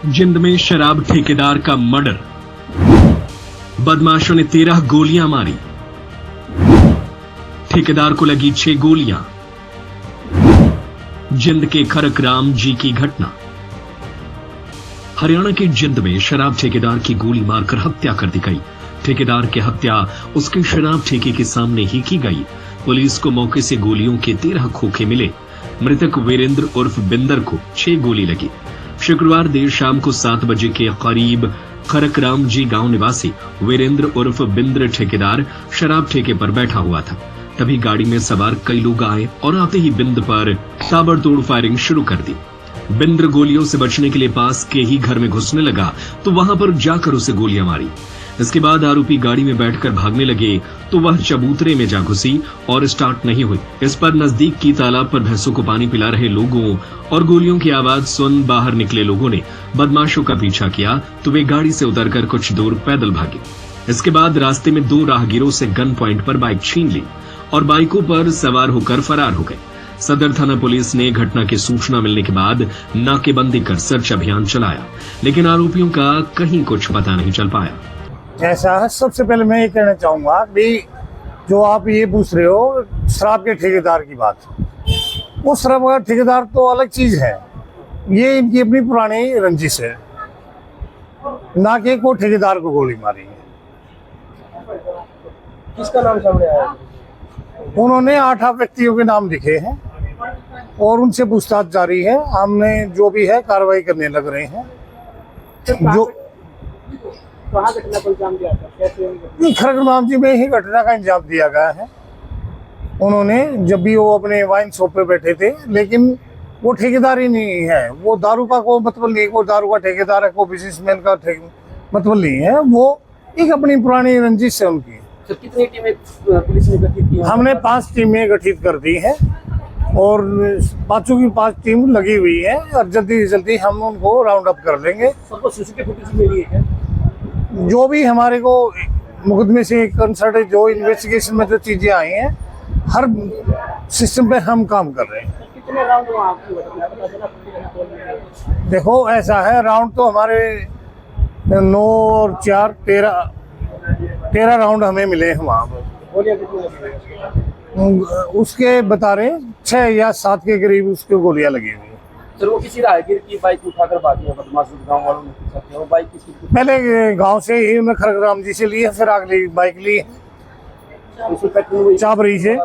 जिंद में शराब ठेकेदार का मर्डर, बदमाशों ने 13 गोलियां मारी, ठेकेदार को लगी 6 गोलियां। जिंद के खरक राम जी की घटना। हरियाणा के जिंद में शराब ठेकेदार की गोली मारकर हत्या कर दी गई। ठेकेदार की हत्या उसके शराब ठेके के सामने ही की गई। पुलिस को मौके से गोलियों के 13 खोखे मिले। मृतक वीरेंद्र उर्फ बिंदर को 6 गोली लगी। शुक्रवार देर शाम को 7 बजे के करीब खरकराम जी गांव निवासी वीरेंद्र उर्फ बिंद्र ठेकेदार शराब ठेके पर बैठा हुआ था। तभी गाड़ी में सवार कई लोग आए और आते ही बिंद पर ताबड़तोड़ फायरिंग शुरू कर दी। बिंद्र गोलियों से बचने के लिए पास के ही घर में घुसने लगा तो वहां पर जाकर उसे गोलियां मारी। इसके बाद आरोपी गाड़ी में बैठकर भागने लगे तो वह चबूतरे में जा घुसी और स्टार्ट नहीं हुई। इस पर नजदीक की तालाब पर भैंसों को पानी पिला रहे लोगों और गोलियों की आवाज सुन बाहर निकले लोगों ने बदमाशों का पीछा किया तो वे गाड़ी से उतरकर कुछ दूर पैदल भागे। इसके बाद रास्ते में 2 राहगीरों से गन पॉइंट पर बाइक छीन ली और बाइकों पर सवार होकर फरार हो गए। सदर थाना पुलिस ने घटना की सूचना मिलने के बाद नाकेबंदी कर सर्च अभियान चलाया, लेकिन आरोपियों का कहीं कुछ पता नहीं चल पाया। ऐसा है, सबसे पहले मैं ये कहना चाहूंगा कि जो आप ये पूछ रहे हो शराब के ठेकेदार की बात, वो शराब का ठेकेदार तो अलग चीज है। ये इनकी अपनी पुरानी रंजिश है, ना कि कोई ठेकेदार को गोली मारी है। किसका नाम सामने आया? उन्होंने 8 व्यक्तियों के नाम लिखे हैं और उनसे पूछताछ जारी है। हमने जो भी है कार्रवाई करने लग रहे हैं। जो कहाँ घटना को अंजाम दिया था? कैसे? खरकराम जी में ही घटना का अंजाम दिया गया है। उन्होंने जब भी वो अपने वाइन शॉप पे बैठे थे, लेकिन वो ठेकेदार ही नहीं है। वो दारू का कोई मतलब नहीं, कोई दारू का ठेकेदार है, कोई बिजनेसमैन का मतलब नहीं है। वो एक अपनी पुरानी रंजिश है उनकी। तो कितनी टीमें पुलिस ने गठित की? हमने 5 टीमें गठित कर दी हैं और 5 की 5 टीम लगी हुई है और जल्दी से जल्दी हम उनको राउंड अप कर लेंगे। सबको सीसीटीवी फुटेज मिली है? जो भी हमारे को मुकदमे से कंसर्ट जो इन्वेस्टिगेशन में जो चीजें आई हैं, हर सिस्टम पे हम काम कर रहे हैं। कितने राउंड वहाँ आपकी पता चला? देखो ऐसा है, राउंड तो हमारे 9 और 4 13 राउंड हमें मिले हैं वहाँ पर। गोलियां कितनी लगी? उसके बता रहे 6 या 7 के करीब उसके गोलियां लगी हुई। सर वो किसी राहगीर की बाइक उठाकर भागी है, बदमाश गाँव वालों ने पूछा कि वो बाइक किसकी? पहले गांव से ही उन्हें खरकराम जी से ली है, फिर अगली बाइक ली है चाबरी से।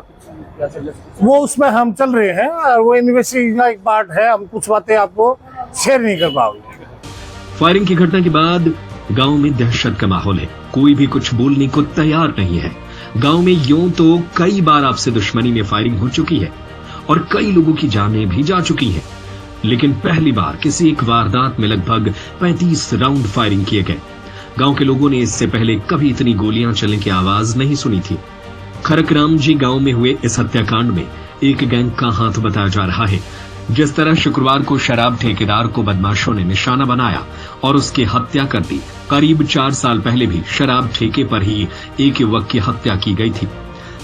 वो उसमें हम चल रहे हैं और वो इन्वेस्टिगेशन का एक पार्ट है। हम कुछ बातें आपको शेयर नहीं कर पाओगे। फायरिंग की घटना के बाद गांव में दहशत का माहौल है। कोई भी कुछ बोलने को तैयार नहीं है। गांव में यूं तो कई बार आपसे दुश्मनी में फायरिंग हो चुकी है और कई लोगों की जानें भी जा चुकी हैं, लेकिन पहली बार किसी एक वारदात में लगभग 35 राउंड फायरिंग किए गए। गांव के लोगों ने इससे पहले कभी इतनी गोलियां चलने की आवाज नहीं सुनी थी। खरकराम जी गांव में हुए इस हत्याकांड में एक गैंग का हाथ बताया जा रहा है। जिस तरह शुक्रवार को शराब ठेकेदार को बदमाशों ने निशाना बनाया और उसकी हत्या कर दी, करीब 4 साल पहले भी शराब ठेके पर ही एक युवक की हत्या की गई थी।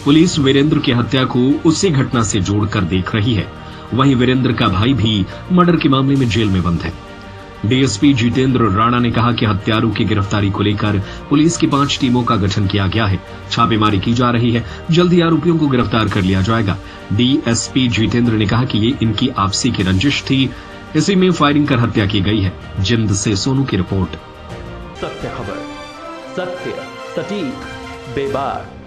पुलिस वीरेंद्र की हत्या को उसी घटना से जोड़कर देख रही है। वहीं वीरेंद्र का भाई भी मर्डर के मामले में जेल में बंद है। डीएसपी जितेंद्र राणा ने कहा कि हत्यारों की गिरफ्तारी को लेकर पुलिस की 5 टीमों का गठन किया गया है। छापेमारी की जा रही है, जल्द ही आरोपियों को गिरफ्तार कर लिया जाएगा। डीएसपी जितेंद्र ने कहा कि ये इनकी आपसी की रंजिश थी, इसी में फायरिंग कर हत्या की गई है। जिंद से सोनू की रिपोर्ट। सत्य खबर, सत्य, सटीक, बेबाक।